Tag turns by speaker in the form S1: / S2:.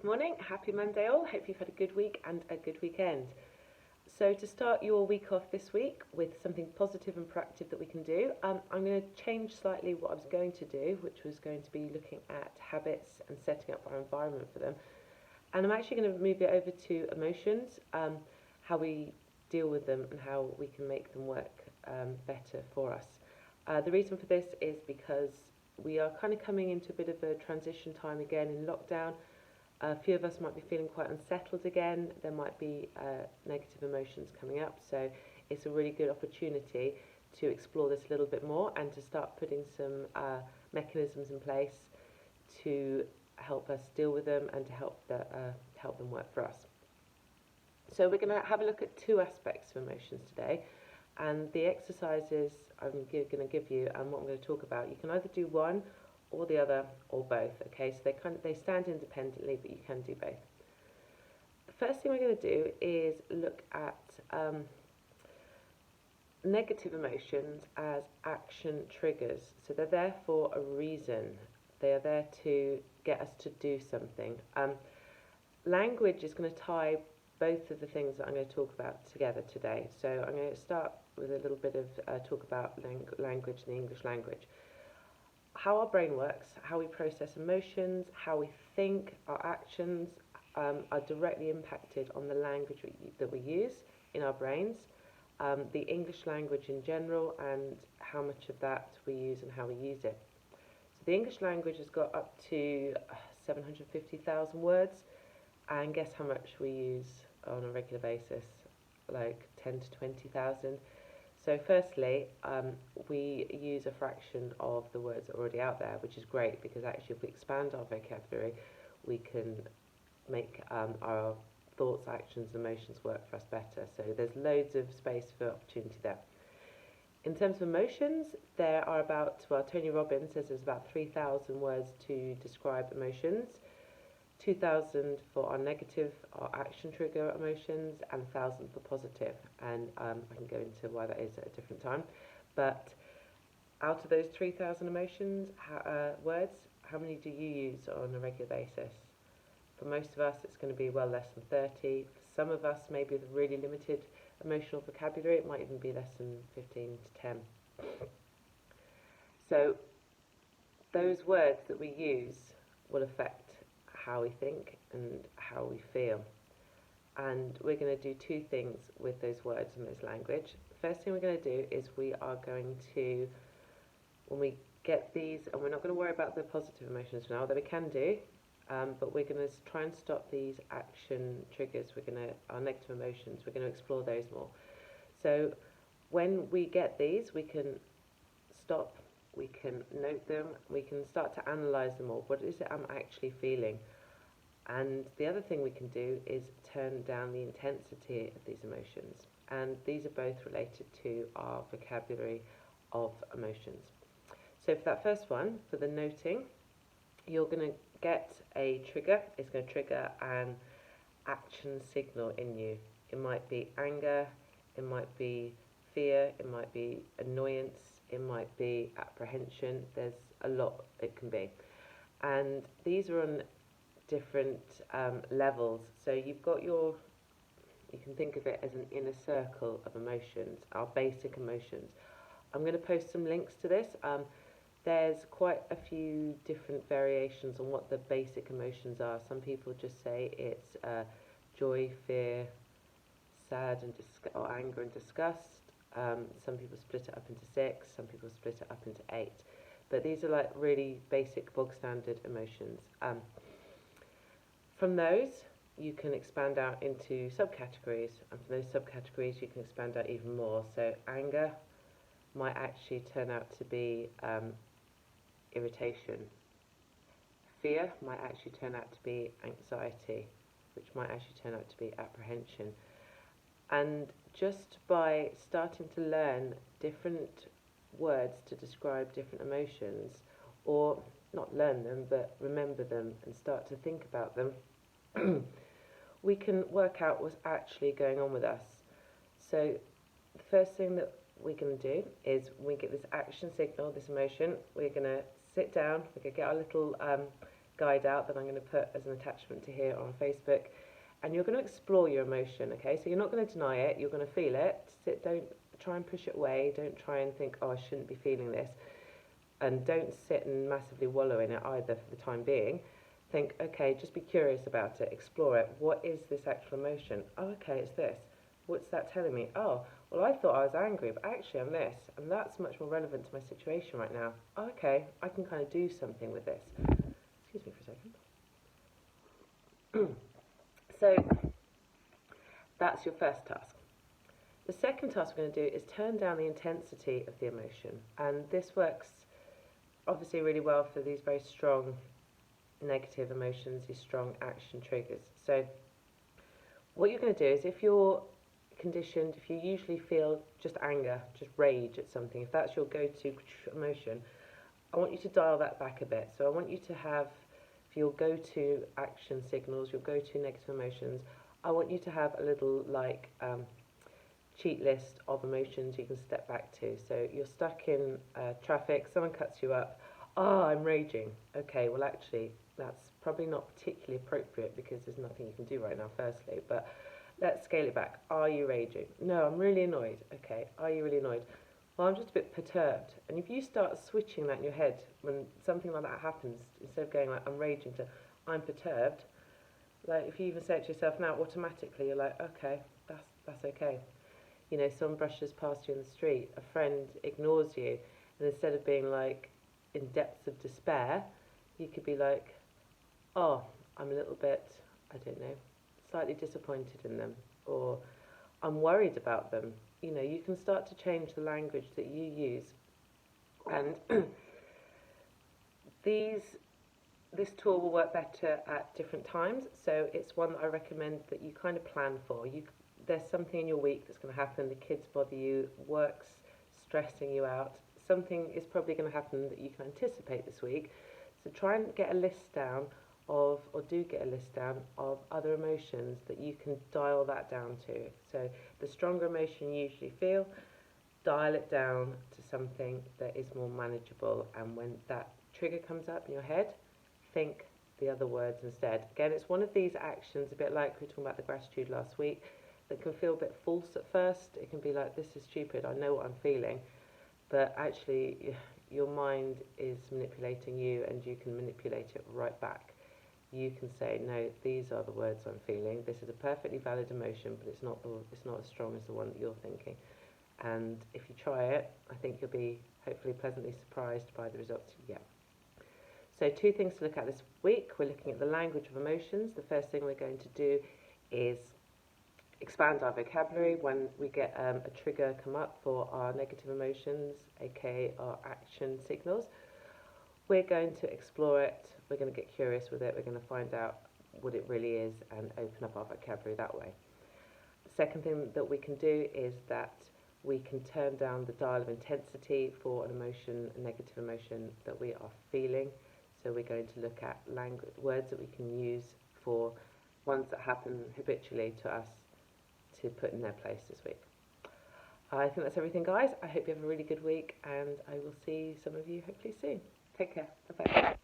S1: Good morning, happy Monday all. Hope you've had a good week and a good weekend. So to start your week off this week with something positive and proactive that we can do, I'm going to change slightly what I was going to do, which was going to be looking at habits and setting up our environment for them. And I'm actually going to move it over to emotions, how we deal with them and how we can make them work better for us. The reason for this is because we are kind of coming into a bit of a transition time again in lockdown. A few of us might be feeling quite unsettled again. There might be negative emotions coming up. So it's a really good opportunity to explore this a little bit more and to start putting some mechanisms in place to help us deal with them and to help them work for us. So we're going to have a look at two aspects of emotions today. And the exercises I'm going to give you and what I'm going to talk about, you can either do one or the other or both. Okay, so they stand independently, but you can do both. The first thing we're going to do is look at negative emotions as action triggers. So they're there for a reason. They are there to get us to do something. Language is going to tie both of the things that I'm going to talk about together today. So I'm going to start with a little bit of talk about language and the English language. How our brain works, how we process emotions, how we think, our actions are directly impacted on the language that we use in our brains, the English language in general, and how much of that we use and how we use it. So the English language has got up to 750,000 words, and guess how much we use on a regular basis? Like 10 to 20,000. So firstly, we use a fraction of the words that are already out there, which is great because actually if we expand our vocabulary, we can make our thoughts, actions, emotions work for us better. So there's loads of space for opportunity there. In terms of emotions, there are about, well, Tony Robbins says there's about 3,000 words to describe emotions. 2,000 for our negative or action trigger emotions, and 1,000 for positive. And I can go into why that is at a different time. But out of those 3,000 emotions, words, how many do you use on a regular basis? For most of us, it's going to be well less than 30. For some of us, maybe with really limited emotional vocabulary, it might even be less than 15 to 10. So those words that we use will affect how we think and how we feel. And we're going to do two things with those words and this language. The first thing we're going to do is we are going to, when we get these, and we're not going to worry about the positive emotions now, that we can do, but we're going to try and stop these action triggers. Our negative emotions, we're going to explore those more. So when we get these, we can stop, we can note them, we can start to analyse them all. What is it I'm actually feeling? And the other thing we can do is turn down the intensity of these emotions. And these are both related to our vocabulary of emotions. So for that first one, for the noting, you're going to get a trigger. It's going to trigger an action signal in you. It might be anger, it might be fear, it might be annoyance, it might be apprehension. There's a lot it can be. And these are on different levels. So you've got you can think of it as an inner circle of emotions, our basic emotions. I'm going to post some links to this. There's quite a few different variations on what the basic emotions are. Some people just say it's joy, fear, sad and or anger and disgust. Some people split it up into 6, some people split it up into 8. But these are like really basic bog standard emotions. From those, you can expand out into subcategories, and from those subcategories, you can expand out even more. So anger might actually turn out to be irritation. Fear might actually turn out to be anxiety, which might actually turn out to be apprehension. And just by starting to learn different words to describe different emotions, or not learn them, but remember them and start to think about them, we can work out what's actually going on with us. So the first thing that we're going to do is when we get this action signal, this emotion, we're going to sit down, we're going to get our little guide out that I'm going to put as an attachment to here on Facebook, and you're going to explore your emotion, okay? So you're not going to deny it, you're going to feel it. Don't try and push it away, don't try and think, oh, I shouldn't be feeling this, and don't sit and massively wallow in it either for the time being. Think, okay, just be curious about it, explore it. What is this actual emotion? Oh, okay, it's this. What's that telling me? Oh, well, I thought I was angry, but actually I'm this, and that's much more relevant to my situation right now. Oh, okay, I can kind of do something with this. Excuse me for a second. So that's your first task. The second task we're going to do is turn down the intensity of the emotion, and this works obviously really well for these very strong negative emotions, these strong action triggers. So what you're going to do is, if you're conditioned, if you usually feel just anger, just rage at something, if that's your go-to emotion, I want you to dial that back a bit. So I want you to have, for your go-to action signals, your go-to negative emotions, I want you to have a little cheat list of emotions you can step back to. So you're stuck in traffic, someone cuts you up, I'm raging. Okay, well actually that's probably not particularly appropriate because there's nothing you can do right now firstly, but let's scale it back. Are you raging? No, I'm really annoyed. Okay, are you really annoyed? Well, I'm just a bit perturbed. And if you start switching that in your head when something like that happens, instead of going like I'm raging to I'm perturbed, like if you even say it to yourself now, automatically you're like, okay, that's okay. You know, someone brushes past you in the street, a friend ignores you, and instead of being like in depths of despair, you could be like, oh, I'm a little bit, I don't know, slightly disappointed in them, or I'm worried about them. You know, you can start to change the language that you use. And this tool will work better at different times, so it's one that I recommend that you kind of plan for. There's something in your week that's going to happen, the kids bother you, work's stressing you out, something is probably going to happen that you can anticipate this week. So try and get a list down of, or do get a list down of other emotions that you can dial that down to. So the stronger emotion you usually feel, dial it down to something that is more manageable, and when that trigger comes up in your head, think the other words instead. Again, it's one of these actions, a bit like we were talking about the gratitude last week, that can feel a bit false at first. It can be like, this is stupid, I know what I'm feeling, but actually your mind is manipulating you, and you can manipulate it right back. You can say, no, these are the words I'm feeling, this is a perfectly valid emotion, but it's not as strong as the one that you're thinking. And if you try it, I think you'll be hopefully pleasantly surprised by the results you get. So 2 things to look at this week. We're looking at the language of emotions. The first thing we're going to do is expand our vocabulary when we get a trigger come up for our negative emotions, aka our action signals. We're going to explore it, we're going to get curious with it, we're going to find out what it really is and open up our vocabulary that way. The second thing that we can do is that we can turn down the dial of intensity for an emotion, a negative emotion that we are feeling. So we're going to look at words that we can use for ones that happen habitually to us to put in their place this week. I think that's everything, guys. I hope you have a really good week, and I will see some of you hopefully soon. Take care. Bye-bye.